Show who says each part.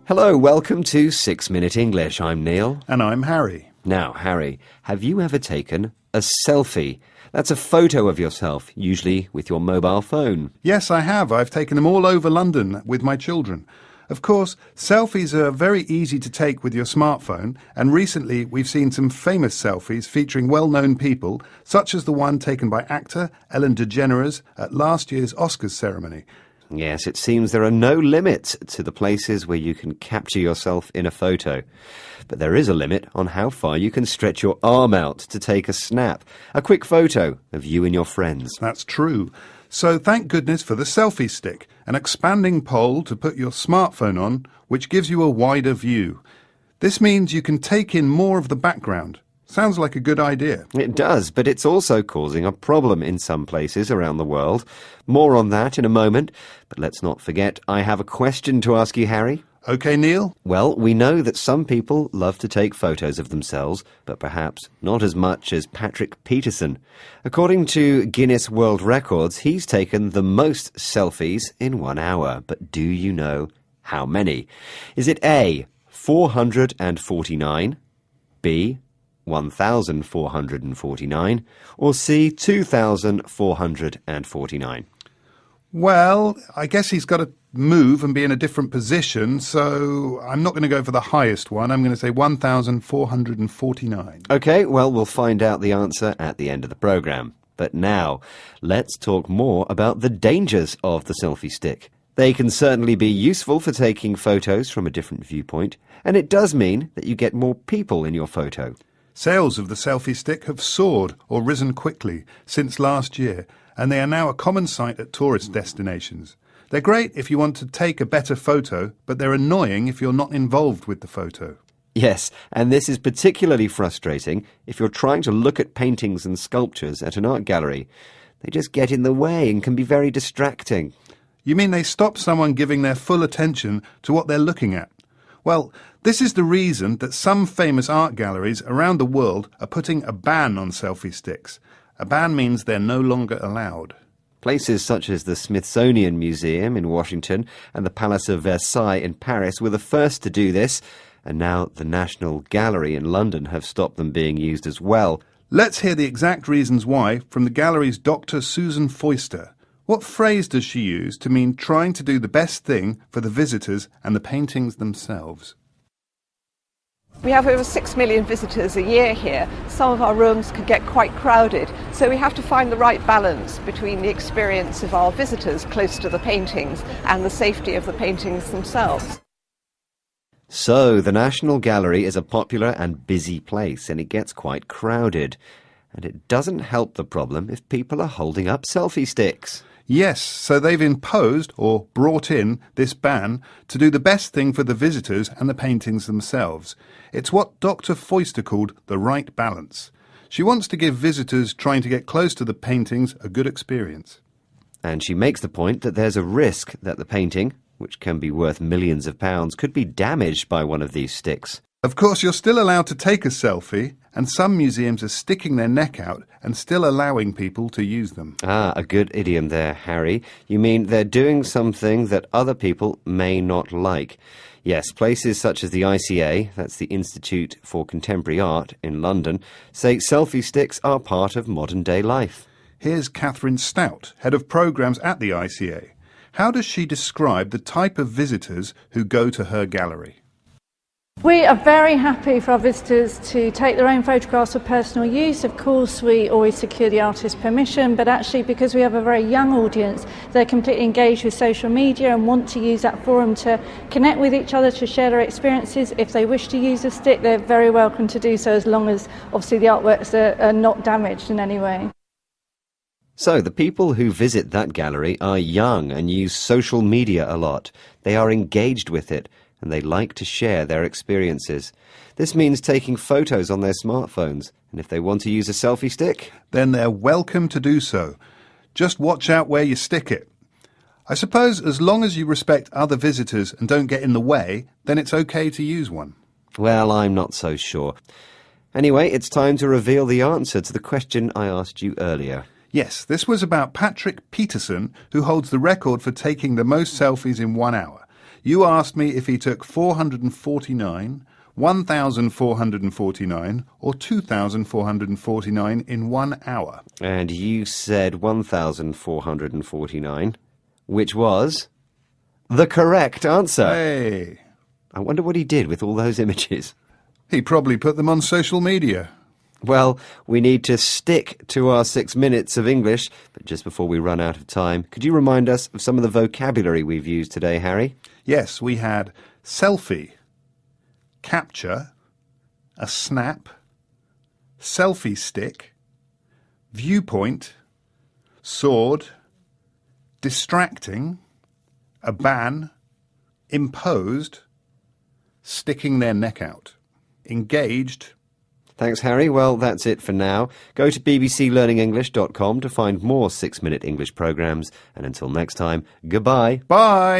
Speaker 1: Hello, welcome to 6 Minute English. I'm Neil.
Speaker 2: And I'm Harry.
Speaker 1: Now, Harry, have you ever taken a selfie? That's a photo of yourself, usually with your mobile phone.
Speaker 2: Yes, I have. I've taken them all over London with my children. Of course, selfies are very easy to take with your smartphone, and recently we've seen some famous selfies featuring well-known people, such as the one taken by actor Ellen DeGeneres at last year's Oscars ceremony.
Speaker 1: Yes, it seems there are no limits to the places where you can capture yourself in a photo. But there is a limit on how far you can stretch your arm out to take a snap, a quick photo of you and your friends.
Speaker 2: That's true. So thank goodness for the selfie stick, an expanding pole to put your smartphone on, which gives you a wider view. This means you can take in more of the background. Sounds like a good idea.
Speaker 1: It does, but it's also causing a problem in some places around the world. More on that in a moment, but let's not forget I have a question to ask you, Harry.
Speaker 2: OK, Neil?
Speaker 1: Well, we know that some people love to take photos of themselves, but perhaps not as much as Patrick Peterson. According to Guinness World Records, he's taken the most selfies in 1 hour. But do you know how many? Is it A, 449, B, 1,449, or C, 2,449?
Speaker 2: Well, I guess he's got to move and be in a different position, so I'm not going to go for the highest one. I'm going to say 1,449.
Speaker 1: OK, well, we'll find out the answer at the end of the programme. But now, let's talk more about the dangers of the selfie stick. They can certainly be useful for taking photos from a different viewpoint, and it does mean that you get more people in your photo.
Speaker 2: Sales of the selfie stick have soared or risen quickly since last year, and they are now a common sight at tourist destinations. They're great if you want to take a better photo, but they're annoying if you're not involved with the photo.
Speaker 1: Yes, and this is particularly frustrating if you're trying to look at paintings and sculptures at an art gallery. They just get in the way and can be very distracting.
Speaker 2: You mean they stop someone giving their full attention to what they're looking at? Well, this is the reason that some famous art galleries around the world are putting a ban on selfie sticks. A ban means they're no longer allowed.
Speaker 1: Places such as the Smithsonian Museum in Washington and the Palace of Versailles in Paris were the first to do this, and now the National Gallery in London have stopped them being used as well.
Speaker 2: Let's hear the exact reasons why from the gallery's Dr. Susan Foister. What phrase does she use to mean trying to do the best thing for the visitors and the paintings themselves?
Speaker 3: We have over 6 million visitors a year here. Some of our rooms could get quite crowded, so we have to find the right balance between the experience of our visitors close to the paintings and the safety of the paintings themselves.
Speaker 1: So, the National Gallery is a popular and busy place, and it gets quite crowded. And it doesn't help the problem if people are holding up selfie sticks.
Speaker 2: Yes, so they've imposed, or brought in, this ban to do the best thing for the visitors and the paintings themselves. It's what Dr. Foister called the right balance. She wants to give visitors trying to get close to the paintings a good experience.
Speaker 1: And she makes the point that there's a risk that the painting, which can be worth millions of pounds, could be damaged by one of these sticks.
Speaker 2: Of course, you're still allowed to take a selfie, and some museums are sticking their neck out and still allowing people to use them.
Speaker 1: Ah, a good idiom there, Harry. You mean they're doing something that other people may not like. Yes, places such as the ICA, that's the Institute for Contemporary Art in London, say selfie sticks are part of modern-day life.
Speaker 2: Here's Catherine Stout, head of programmes at the ICA. How does she describe the type of visitors who go to her gallery?
Speaker 4: We are very happy for our visitors to take their own photographs for personal use. Of course, we always secure the artist's permission, but actually because we have a very young audience, they're completely engaged with social media and want to use that forum to connect with each other, to share their experiences. If they wish to use a stick, they're very welcome to do so, as long as obviously the artworks are not damaged in any way.
Speaker 1: So, the people who visit that gallery are young and use social media a lot. They are engaged with it, and they like to share their experiences. This means taking photos on their smartphones, and if they want to use a selfie stick,
Speaker 2: then they're welcome to do so. Just watch out where you stick it. I suppose as long as you respect other visitors and don't get in the way, then it's okay to use one.
Speaker 1: Well, I'm not so sure. Anyway, it's time to reveal the answer to the question I asked you earlier.
Speaker 2: Yes, this was about Patrick Peterson, who holds the record for taking the most selfies in 1 hour. You asked me if he took 449, 1,449 or 2,449 in 1 hour.
Speaker 1: And you said 1,449, which was the correct answer.
Speaker 2: Hey!
Speaker 1: I wonder what he did with all those images.
Speaker 2: He probably put them on social media.
Speaker 1: Well, we need to stick to our 6 minutes of English, but just before we run out of time, could you remind us of some of the vocabulary we've used today, Harry?
Speaker 2: Yes, we had selfie, capture, a snap, selfie stick, viewpoint, sword, distracting, a ban, imposed, sticking their neck out, engaged.
Speaker 1: Thanks, Harry. Well, that's it for now. Go to bbclearningenglish.com to find more 6-minute English programmes. And until next time, goodbye.
Speaker 2: Bye!